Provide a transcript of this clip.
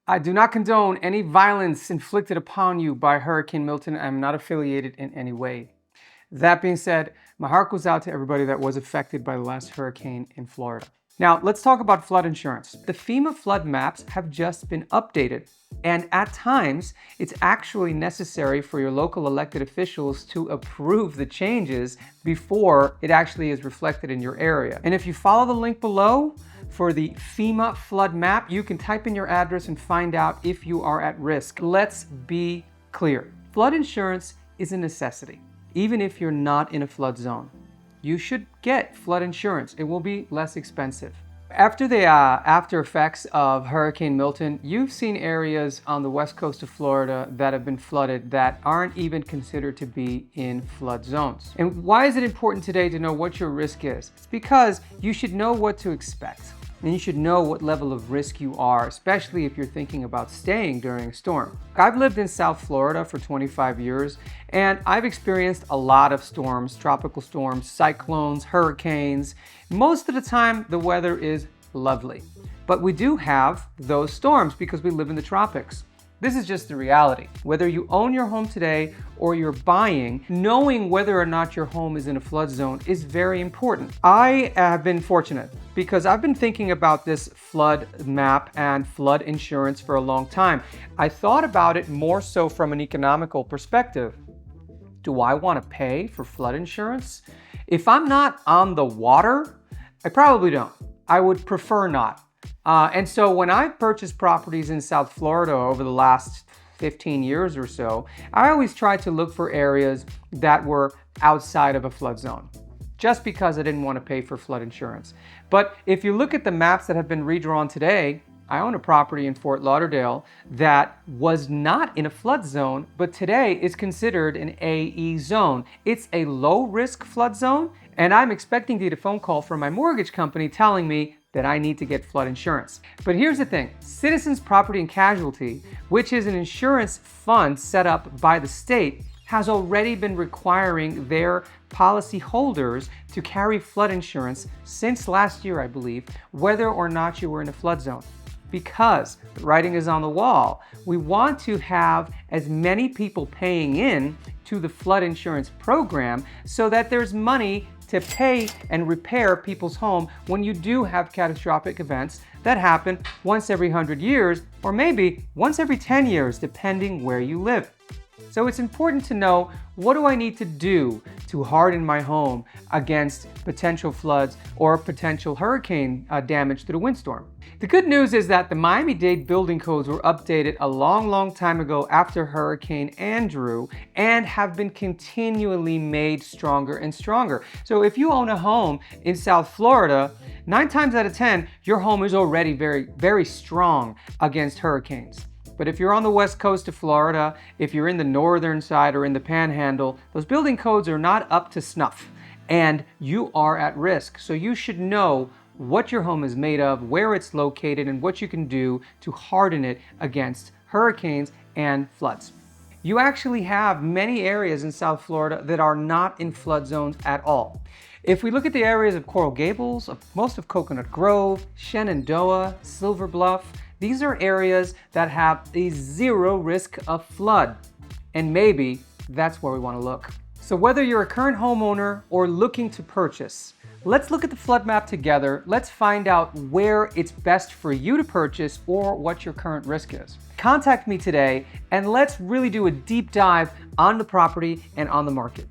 I do not condone any violence inflicted upon you by Hurricane Milton. I'm not affiliated in any way. That being said, my heart goes out to everybody that was affected by the last hurricane in Florida. Now, let's talk about flood insurance. The FEMA flood maps have just been updated, and at times, it's actually necessary for your local elected officials to approve the changes before it actually is reflected in your area. And if you follow the link below for the FEMA flood map, you can type in your address and find out if you are at risk. Let's be clear. Flood insurance is a necessity, even if you're not in a flood zone. You should get flood insurance. It will be less expensive. After the after effects of Hurricane Milton, you've seen areas on the west coast of Florida that have been flooded that aren't even considered to be in flood zones. And why is it important today to know what your risk is? It's because you should know what to expect. And you should know what level of risk you are, especially if you're thinking about staying during a storm. I've lived in South Florida for 25 years, and I've experienced a lot of storms, tropical storms, cyclones, hurricanes. Most of the time, the weather is lovely. But we do have those storms because we live in the tropics. This is just the reality. Whether you own your home today or you're buying, knowing whether or not your home is in a flood zone is very important. I have been fortunate because I've been thinking about this flood map and flood insurance for a long time. I thought about it more so from an economical perspective. Do I want to pay for flood insurance? If I'm not on the water, I probably don't. I would prefer not. And so when I've purchased properties in South Florida over the last 15 years or so, I always tried to look for areas that were outside of a flood zone, just because I didn't want to pay for flood insurance. But if you look at the maps that have been redrawn today, I own a property in Fort Lauderdale that was not in a flood zone, but today is considered an AE zone. It's a low-risk flood zone, and I'm expecting to get a phone call from my mortgage company telling me that I need to get flood insurance. But here's the thing, Citizens Property and Casualty, which is an insurance fund set up by the state, has already been requiring their policy holders to carry flood insurance since last year, I believe, whether or not you were in a flood zone. Because the writing is on the wall, we want to have as many people paying in to the flood insurance program so that there's money to pay and repair people's home when you do have catastrophic events that happen once every 100 years or maybe once every 10 years, depending where you live. So it's important to know, what do I need to do to harden my home against potential floods or potential hurricane damage to the windstorm? The good news is that the Miami-Dade building codes were updated a long time ago after Hurricane Andrew and have been continually made stronger and stronger. So if you own a home in South Florida, 9 times out of 10, your home is already very strong against hurricanes. But if you're on the west coast of Florida, if you're in the northern side or in the panhandle, those building codes are not up to snuff and you are at risk. So you should know what your home is made of, where it's located, and what you can do to harden it against hurricanes and floods. You actually have many areas in South Florida that are not in flood zones at all. If we look at the areas of Coral Gables, most of Coconut Grove, Shenandoah, Silver Bluff, these are areas that have a zero risk of flood, and maybe that's where we want to look. So whether you're a current homeowner or looking to purchase, let's look at the flood map together. Let's find out where it's best for you to purchase or what your current risk is. Contact me today and let's really do a deep dive on the property and on the market.